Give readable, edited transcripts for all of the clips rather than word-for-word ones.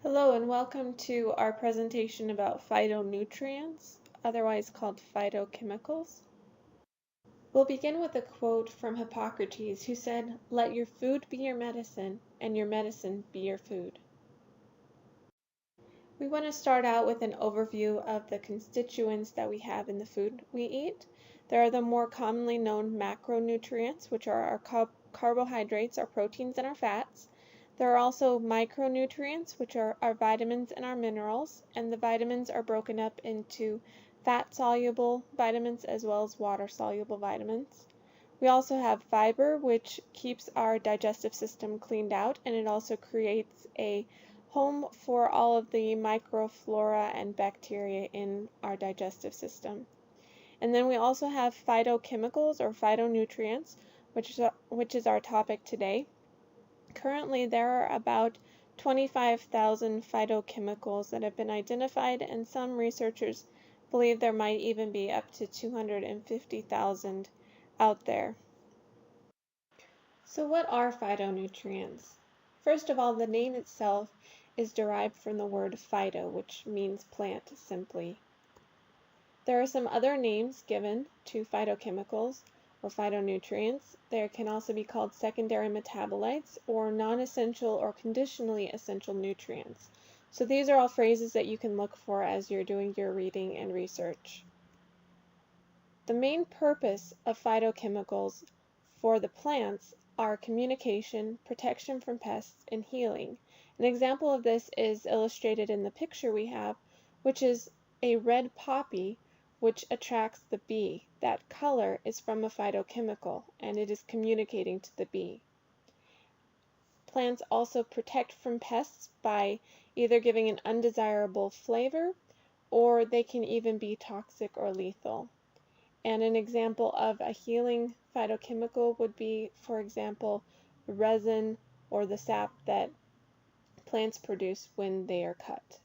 Hello and welcome to our presentation about phytonutrients, otherwise called phytochemicals. We'll begin with a quote from Hippocrates who said, "Let your food be your medicine and your medicine be your food." We want to start out with an overview of the constituents that we have in the food we eat. There are the more commonly known macronutrients, which are our carbohydrates, our proteins, and our fats. There are also micronutrients, which are our vitamins and our minerals, and the vitamins are broken up into fat-soluble vitamins as well as water-soluble vitamins. We also have fiber, which keeps our digestive system cleaned out, and it also creates a home for all of the microflora and bacteria in our digestive system. And then we also have phytochemicals or phytonutrients, which is our topic today. Currently, there are about 25,000 phytochemicals that have been identified, and some researchers believe there might even be up to 250,000 out there. So what are phytonutrients? First of all, the name itself is derived from the word phyto, which means plant simply. There are some other names given to phytochemicals or phytonutrients. There can also be called secondary metabolites or non-essential or conditionally essential nutrients. So these are all phrases that you can look for as you're doing your reading and research. The main purpose of phytochemicals for the plants are communication, protection from pests, and healing. An example of this is illustrated in the picture we have, which is a red poppy which attracts the bee. That color is from a phytochemical, and it is communicating to the bee. Plants also protect from pests by either giving an undesirable flavor, or they can even be toxic or lethal. And an example of a healing phytochemical would be, for example, resin or the sap that plants produce when they are cut.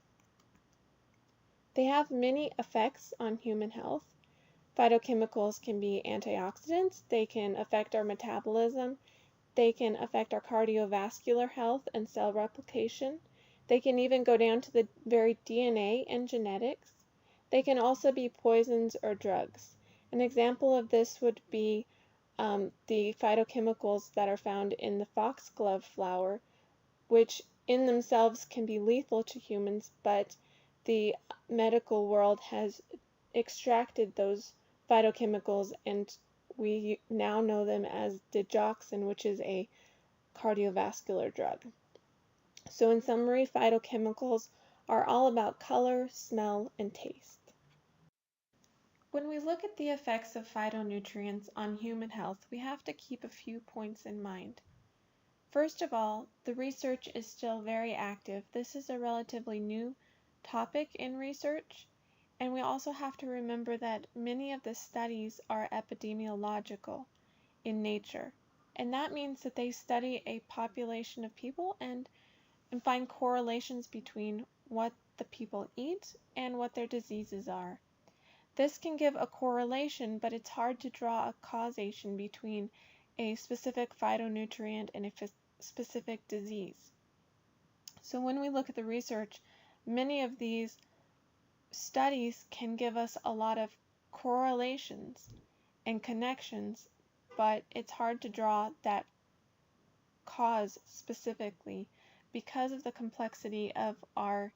They have many effects on human health. Phytochemicals can be antioxidants, they can affect our metabolism, they can affect our cardiovascular health and cell replication. They can even go down to the very DNA and genetics. They can also be poisons or drugs. An example of this would be the phytochemicals that are found in the foxglove flower, which in themselves can be lethal to humans, but the medical world has extracted those phytochemicals, and we now know them as digoxin, which is a cardiovascular drug. So in summary, phytochemicals are all about color, smell, and taste. When we look at the effects of phytonutrients on human health, we have to keep a few points in mind. First of all, the research is still very active. This is a relatively new topic in research, and we also have to remember that many of the studies are epidemiological in nature. And that means that they study a population of people and find correlations between what the people eat and what their diseases are. This can give a correlation, but it's hard to draw a causation between a specific phytonutrient and a specific disease. So when we look at the research, many of these studies can give us a lot of correlations and connections, but it's hard to draw that cause specifically because of the complexity of our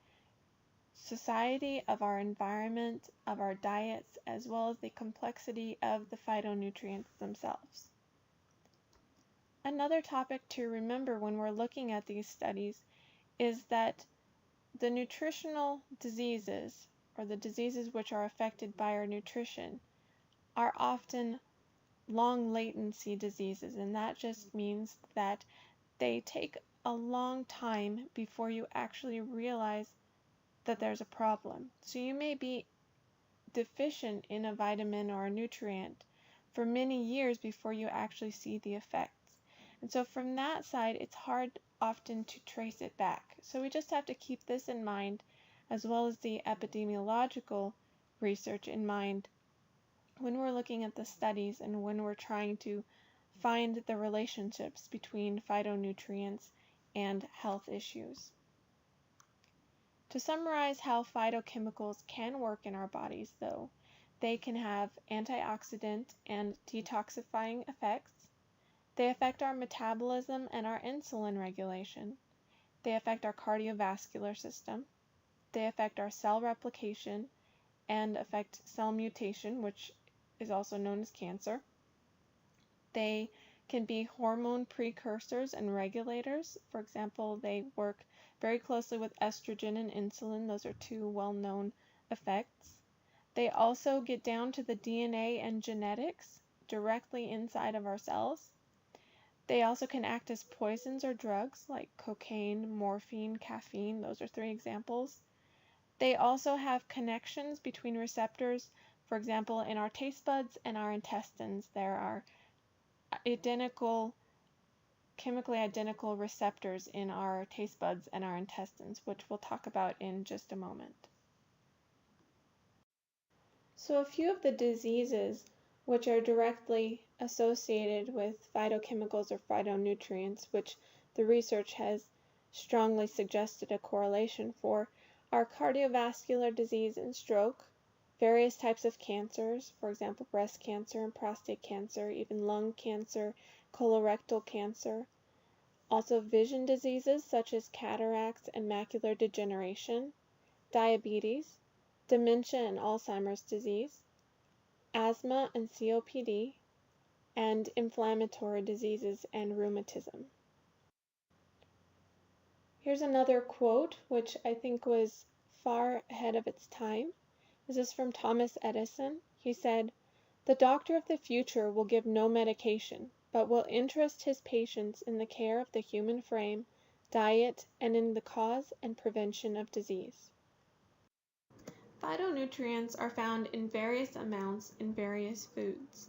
society, of our environment, of our diets, as well as the complexity of the phytonutrients themselves. Another topic to remember when we're looking at these studies is that the nutritional diseases, or the diseases which are affected by our nutrition, are often long latency diseases, and that just means that they take a long time before you actually realize that there's a problem. So you may be deficient in a vitamin or a nutrient for many years before you actually see the effects. And so from that side, it's hard often to trace it back. So we just have to keep this in mind, as well as the epidemiological research in mind when we're looking at the studies and when we're trying to find the relationships between phytonutrients and health issues. To summarize how phytochemicals can work in our bodies, though, they can have antioxidant and detoxifying effects. They affect our metabolism and our insulin regulation. They affect our cardiovascular system. They affect our cell replication and affect cell mutation, which is also known as cancer. They can be hormone precursors and regulators. For example, they work very closely with estrogen and insulin. Those are two well-known effects. They also get down to the DNA and genetics directly inside of our cells. They also can act as poisons or drugs like cocaine, morphine, caffeine. Those are three examples. They also have connections between receptors. For example, in our taste buds and our intestines, there are chemically identical receptors in our taste buds and our intestines, which we'll talk about in just a moment. So a few of the diseases which are directly associated with phytochemicals or phytonutrients, which the research has strongly suggested a correlation for, are cardiovascular disease and stroke, various types of cancers, for example, breast cancer and prostate cancer, even lung cancer, colorectal cancer, also vision diseases such as cataracts and macular degeneration, diabetes, dementia and Alzheimer's disease, asthma and COPD, and inflammatory diseases and rheumatism. Here's another quote which I think was far ahead of its time. This is from Thomas Edison. He said, "The doctor of the future will give no medication, but will interest his patients in the care of the human frame, diet, and in the cause and prevention of disease." Phytonutrients are found in various amounts in various foods.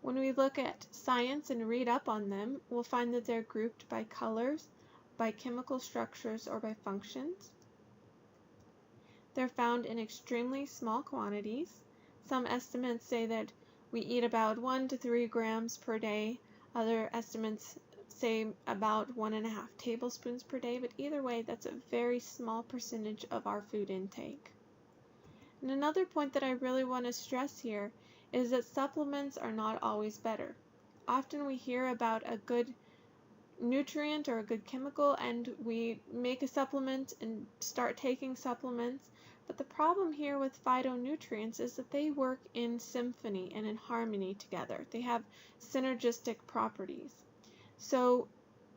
When we look at science and read up on them, we'll find that they're grouped by colors, by chemical structures, or by functions. They're found in extremely small quantities. Some estimates say that we eat about 1 to 3 grams per day. Other estimates say about 1.5 tablespoons per day, but either way, that's a very small percentage of our food intake. And another point that I really want to stress here is that supplements are not always better. Often we hear about a good nutrient or a good chemical and we make a supplement and start taking supplements, but the problem here with phytonutrients is that they work in symphony and in harmony together. They have synergistic properties. So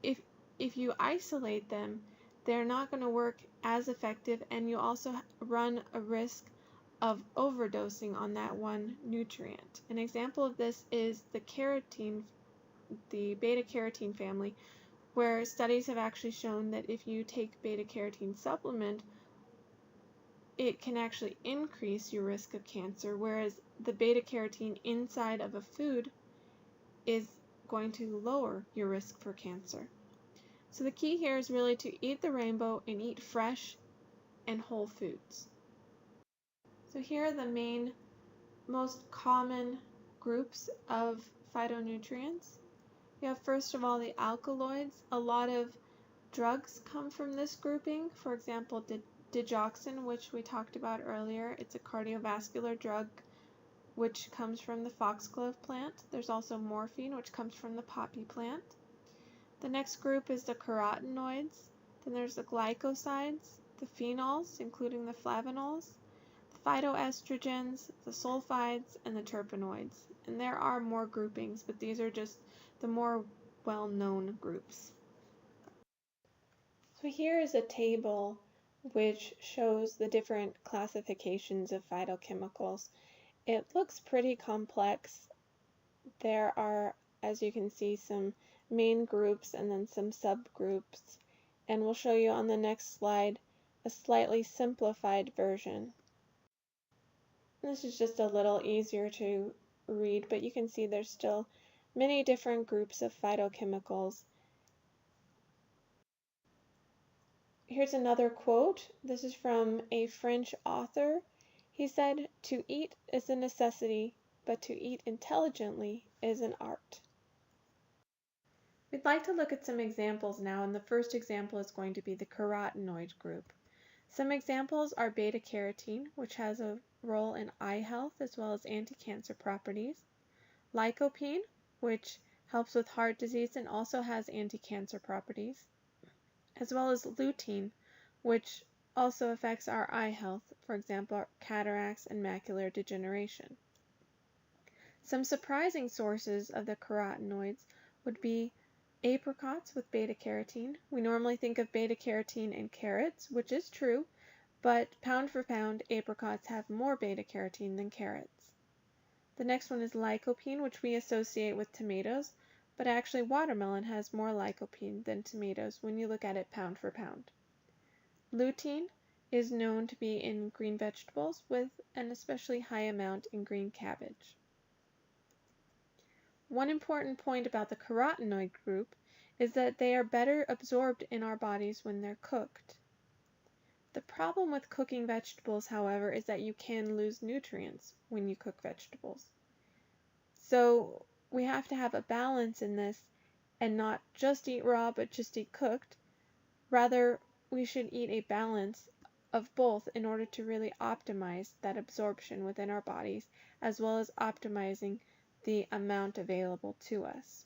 if you isolate them, they're not going to work as effective, and you also run a risk of overdosing on that one nutrient. An example of this is the beta-carotene family, where studies have actually shown that if you take beta-carotene supplement, it can actually increase your risk of cancer, whereas the beta-carotene inside of a food is going to lower your risk for cancer. So the key here is really to eat the rainbow and eat fresh and whole foods. So here are the most common groups of phytonutrients. We have first of all the alkaloids. A lot of drugs come from this grouping. For example, digoxin, which we talked about earlier. It's a cardiovascular drug which comes from the foxglove plant. There's also morphine, which comes from the poppy plant. The next group is the carotenoids. Then there's the glycosides, the phenols, including the flavonols, the phytoestrogens, the sulfides, and the terpenoids. And there are more groupings, but these are just the more well-known groups. So here is a table which shows the different classifications of phytochemicals. It looks pretty complex. There are, as you can see, some main groups and then some subgroups, and we'll show you on the next slide a slightly simplified version. This is just a little easier to read, but you can see there's still many different groups of phytochemicals. Here's another quote. This is from a French author. He said, "To eat is a necessity, but to eat intelligently is an art." We'd like to look at some examples now, and the first example is going to be the carotenoid group. Some examples are beta-carotene, which has a role in eye health as well as anti-cancer properties, lycopene, which helps with heart disease and also has anti-cancer properties, as well as lutein, which also affects our eye health, for example, cataracts and macular degeneration. Some surprising sources of the carotenoids would be apricots with beta-carotene. We normally think of beta-carotene in carrots, which is true, but pound for pound, apricots have more beta-carotene than carrots. The next one is lycopene, which we associate with tomatoes, but actually watermelon has more lycopene than tomatoes when you look at it pound for pound. Lutein is known to be in green vegetables with an especially high amount in green cabbage. One important point about the carotenoid group is that they are better absorbed in our bodies when they're cooked. The problem with cooking vegetables, however, is that you can lose nutrients when you cook vegetables. So we have to have a balance in this and not just eat raw but just eat cooked. Rather, we should eat a balance of both in order to really optimize that absorption within our bodies, as well as optimizing the amount available to us.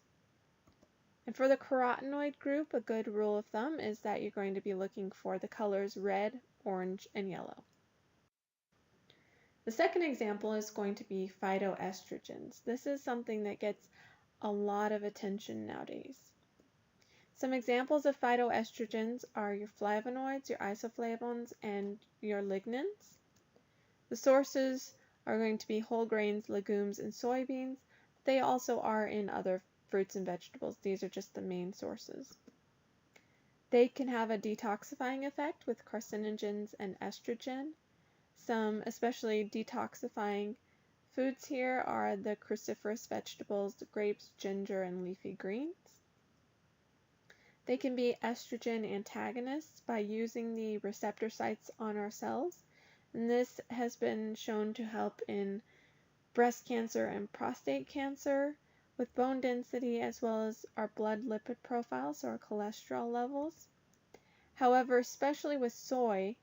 And for the carotenoid group, a good rule of thumb is that you're going to be looking for the colors red, orange, and yellow. The second example is going to be phytoestrogens. This is something that gets a lot of attention nowadays. Some examples of phytoestrogens are your flavonoids, your isoflavones, and your lignans. The sources are going to be whole grains, legumes, and soybeans. They also are in other fruits and vegetables. These are just the main sources. They can have a detoxifying effect with carcinogens and estrogen. Some especially detoxifying foods here are the cruciferous vegetables, the grapes, ginger, and leafy greens. They can be estrogen antagonists by using the receptor sites on our cells, and this has been shown to help in breast cancer and prostate cancer with bone density as well as our blood lipid profiles or our cholesterol levels. However, especially with soy,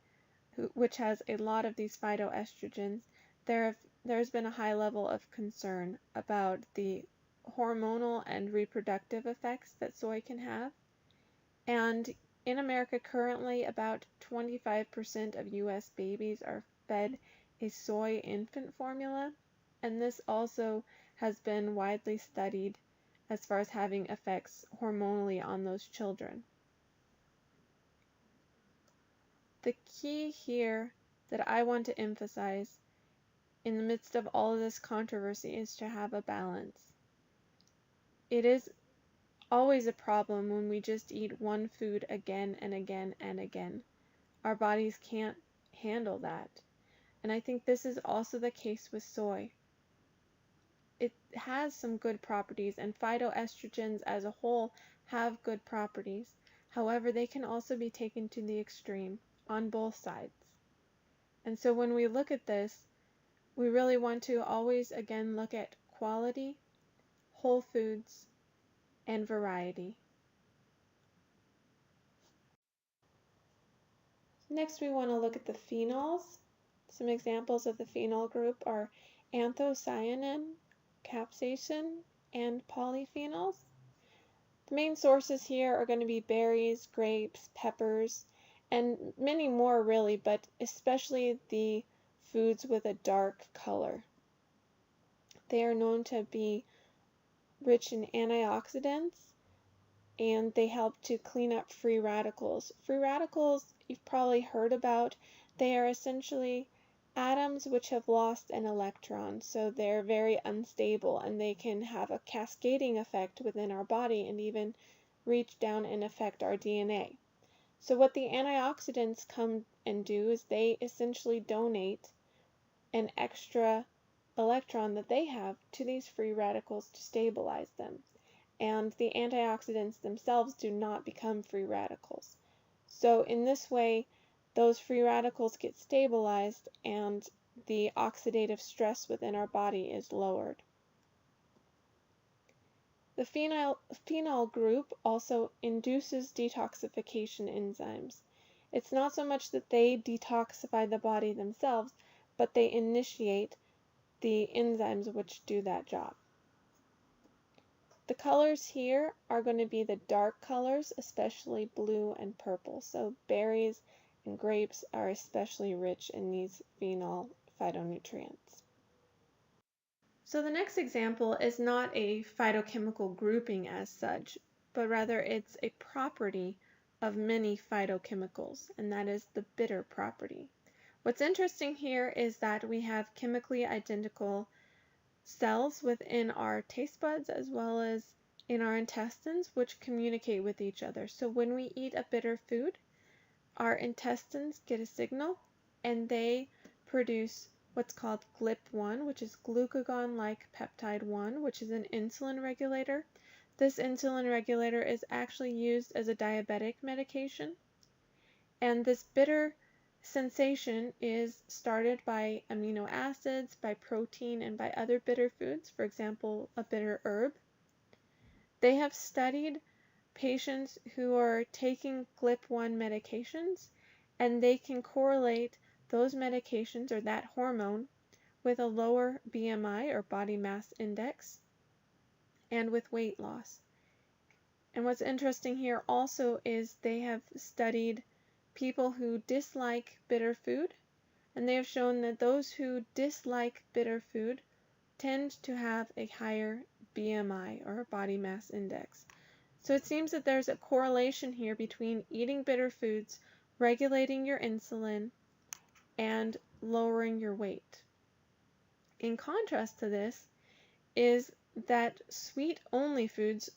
which has a lot of these phytoestrogens, there's been a high level of concern about the hormonal and reproductive effects that soy can have. And in America currently, about 25% of U.S. babies are fed a soy infant formula, and this also has been widely studied as far as having effects hormonally on those children. The key here that I want to emphasize in the midst of all of this controversy is to have a balance. It is always a problem when we just eat one food again and again and again. Our bodies can't handle that. And I think this is also the case with soy. It has some good properties, and phytoestrogens as a whole have good properties. However, they can also be taken to the extreme on both sides. And so when we look at this, we really want to always again look at quality, whole foods, and variety. Next, we want to look at the phenols. Some examples of the phenol group are anthocyanin, capsaicin, and polyphenols. The main sources here are going to be berries, grapes, peppers, and many more really, but especially the foods with a dark color. They are known to be rich in antioxidants, and they help to clean up free radicals. Free radicals you've probably heard about. They are essentially atoms which have lost an electron, so they're very unstable, and they can have a cascading effect within our body and even reach down and affect our DNA. So what the antioxidants come and do is they essentially donate an extra electron that they have to these free radicals to stabilize them. And the antioxidants themselves do not become free radicals. So in this way, those free radicals get stabilized and the oxidative stress within our body is lowered. The phenol group also induces detoxification enzymes, It's not so much that they detoxify the body themselves, but they initiate the enzymes which do that job. The colors here are going to be the dark colors, especially blue and purple. So berries and grapes are especially rich in these phenol phytonutrients. So the next example is not a phytochemical grouping as such, but rather it's a property of many phytochemicals, and that is the bitter property. What's interesting here is that we have chemically identical cells within our taste buds as well as in our intestines, which communicate with each other. So when we eat a bitter food, our intestines get a signal and they produce what's called GLP-1, which is glucagon-like peptide 1, which is an insulin regulator. This insulin regulator is actually used as a diabetic medication. And this bitter sensation is started by amino acids, by protein, and by other bitter foods, for example, a bitter herb. They have studied patients who are taking GLP-1 medications, and they can correlate those medications or that hormone with a lower BMI or body mass index and with weight loss. And what's interesting here also is they have studied people who dislike bitter food, and they have shown that those who dislike bitter food tend to have a higher BMI or body mass index. So it seems that there's a correlation here between eating bitter foods, regulating your insulin, and lowering your weight. In contrast to this is that sweet-only foods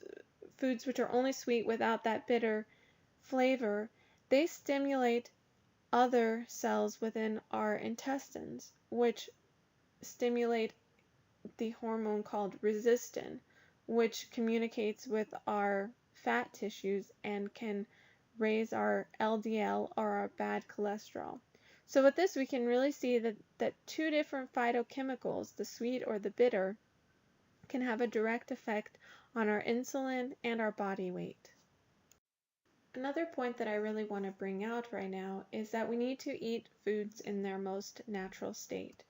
which are only sweet without that bitter flavor, they stimulate other cells within our intestines, which stimulate the hormone called resistin, which communicates with our fat tissues and can raise our LDL or our bad cholesterol. So with this, we can really see that two different phytochemicals, the sweet or the bitter, can have a direct effect on our insulin and our body weight. Another point that I really want to bring out right now is that we need to eat foods in their most natural state.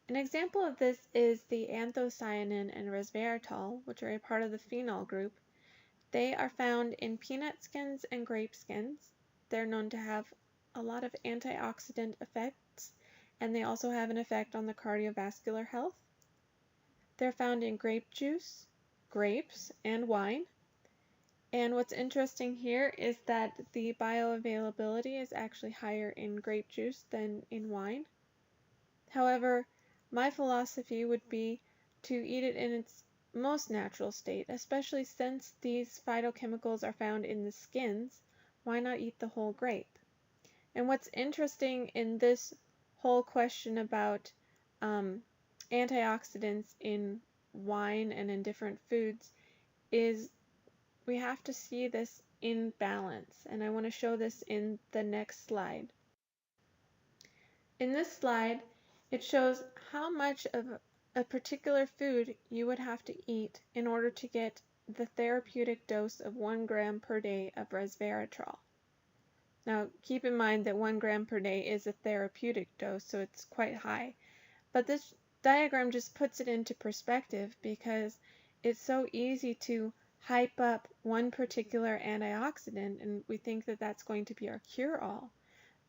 An example of this is the anthocyanin and resveratrol, which are a part of the phenol group. They are found in peanut skins and grape skins. They're known to have a lot of antioxidant effects, and they also have an effect on the cardiovascular health. They're found in grape juice, grapes, and wine. And what's interesting here is that the bioavailability is actually higher in grape juice than in wine. However, my philosophy would be to eat it in its most natural state, especially since these phytochemicals are found in the skins. Why not eat the whole grape? And what's interesting in this whole question about antioxidants in wine and in different foods is we have to see this in balance, and I want to show this in the next slide. In this slide, it shows how much of a particular food you would have to eat in order to get the therapeutic dose of 1 gram per day of resveratrol. Now, keep in mind that 1 gram per day is a therapeutic dose, so it's quite high. But this diagram just puts it into perspective because it's so easy to hype up one particular antioxidant and we think that that's going to be our cure-all.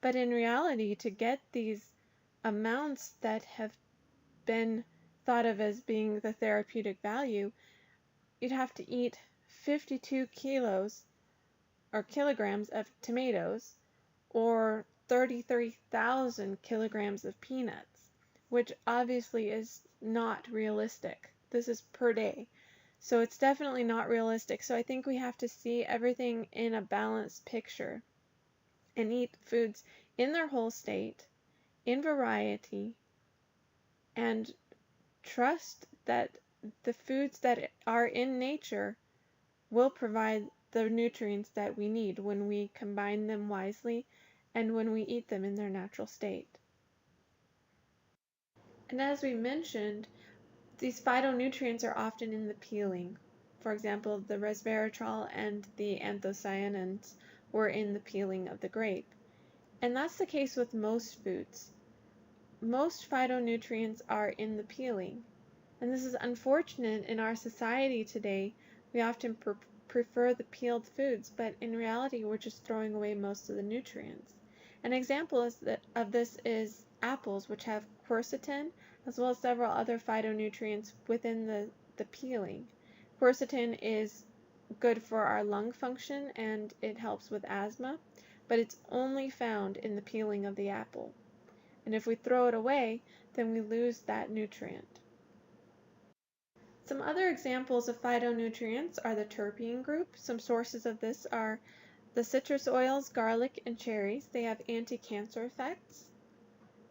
But in reality, to get these amounts that have been thought of as being the therapeutic value, you'd have to eat 52 kilos or kilograms of tomatoes or 33,000 kilograms of peanuts, which obviously is not realistic. This is per day. So it's definitely not realistic. So I think we have to see everything in a balanced picture and eat foods in their whole state, in variety, and trust that the foods that are in nature will provide the nutrients that we need when we combine them wisely and when we eat them in their natural state. And as we mentioned, these phytonutrients are often in the peeling. For example, the resveratrol and the anthocyanins were in the peeling of the grape. And that's the case with most foods. Most phytonutrients are in the peeling. And this is unfortunate in our society today. We often prefer the peeled foods, but in reality, we're just throwing away most of the nutrients. An example of this is apples, which have quercetin, as well as several other phytonutrients within the peeling. Quercetin is good for our lung function and it helps with asthma, but it's only found in the peeling of the apple. And if we throw it away, then we lose that nutrient. Some other examples of phytonutrients are the terpene group. Some sources of this are the citrus oils, garlic, and cherries. They have anti-cancer effects.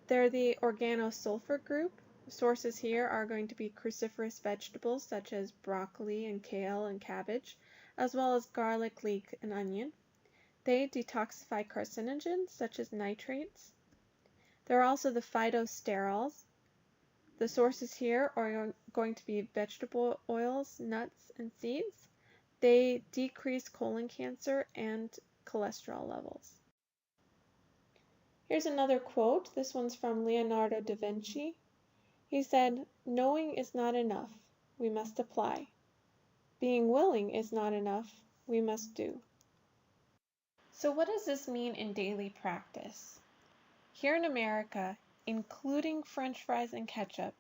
They're the organosulfur group. Sources here are going to be cruciferous vegetables such as broccoli and kale and cabbage, as well as garlic, leek, and onion. They detoxify carcinogens such as nitrates. There are also the phytosterols. The sources here are going to be vegetable oils, nuts, and seeds. They decrease colon cancer and cholesterol levels. Here's another quote. This one's from Leonardo da Vinci. He said, "Knowing is not enough. We must apply. Being willing is not enough. We must do." So what does this mean in daily practice? Here in America, including French fries and ketchup,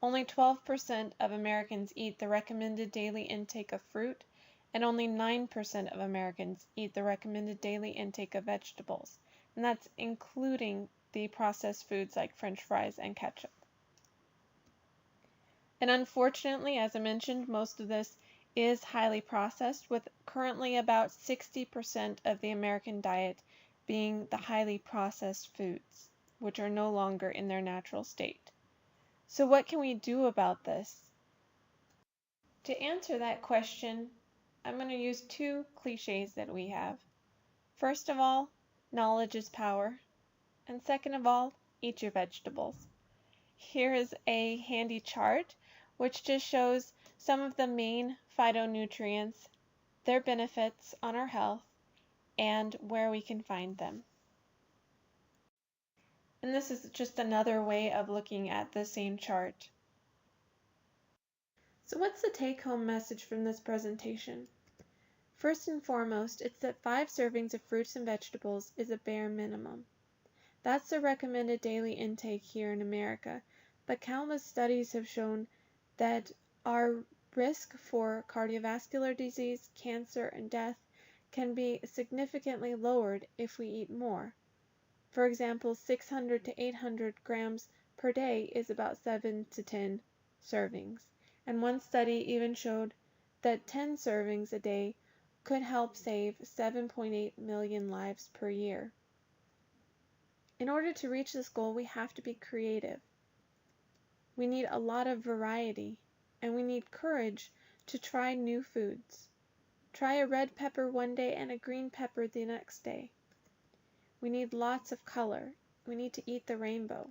only 12% of Americans eat the recommended daily intake of fruit, and only 9% of Americans eat the recommended daily intake of vegetables, and that's including the processed foods like French fries and ketchup. And unfortunately, as I mentioned, most of this is highly processed, with currently about 60% of the American diet being the highly processed foods, which are no longer in their natural state. So what can we do about this? To answer that question, I'm going to use two cliches that we have. First of all, knowledge is power. And second of all, eat your vegetables. Here is a handy chart which just shows some of the main phytonutrients, their benefits on our health, and where we can find them. And this is just another way of looking at the same chart. So what's the take-home message from this presentation? First and foremost, it's that 5 servings of fruits and vegetables is a bare minimum. That's the recommended daily intake here in America, but countless studies have shown that our risk for cardiovascular disease, cancer, and death can be significantly lowered if we eat more. For example, 600 to 800 grams per day is about 7 to 10 servings. And one study even showed that 10 servings a day could help save 7.8 million lives per year. In order to reach this goal, we have to be creative. We need a lot of variety, and we need courage to try new foods. Try a red pepper one day and a green pepper the next day. We need lots of color. We need to eat the rainbow.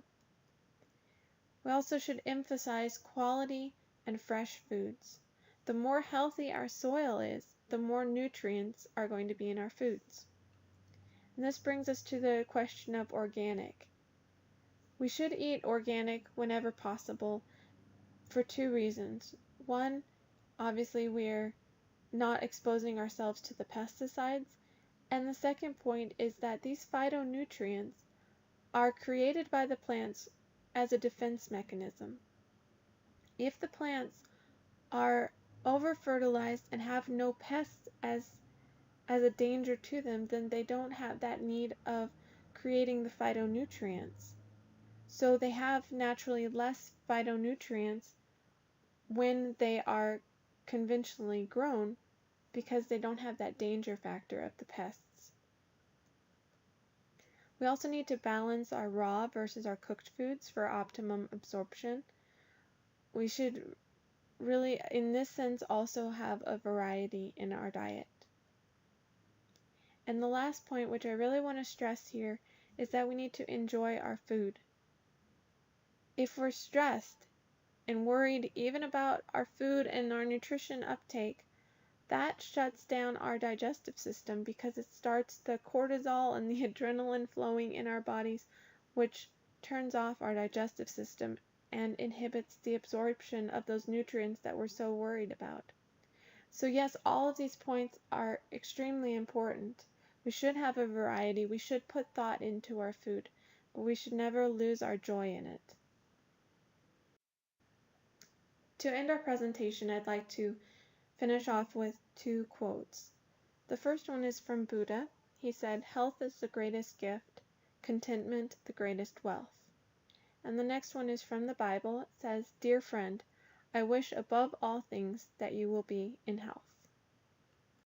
We also should emphasize quality and fresh foods. The more healthy our soil is, the more nutrients are going to be in our foods. And this brings us to the question of organic. We should eat organic whenever possible for 2 reasons. One, obviously we're not exposing ourselves to the pesticides. And the second point is that these phytonutrients are created by the plants as a defense mechanism. If the plants are over-fertilized and have no pests as a danger to them, then they don't have that need of creating the phytonutrients. So they have naturally less phytonutrients when they are conventionally grown because they don't have that danger factor of the pests. We also need to balance our raw versus our cooked foods for optimum absorption. We should really, in this sense, also have a variety in our diet. And the last point, which I really want to stress here, is that we need to enjoy our food. If we're stressed and worried even about our food and our nutrition uptake, that shuts down our digestive system because it starts the cortisol and the adrenaline flowing in our bodies, which turns off our digestive system and inhibits the absorption of those nutrients that we're so worried about. So yes, all of these points are extremely important. We should have a variety. We should put thought into our food, but we should never lose our joy in it. To end our presentation, I'd like to finish off with two quotes. The first one is from Buddha. He said, "Health is the greatest gift, contentment the greatest wealth." And the next one is from the Bible. It says, "Dear friend, I wish above all things that you will be in health."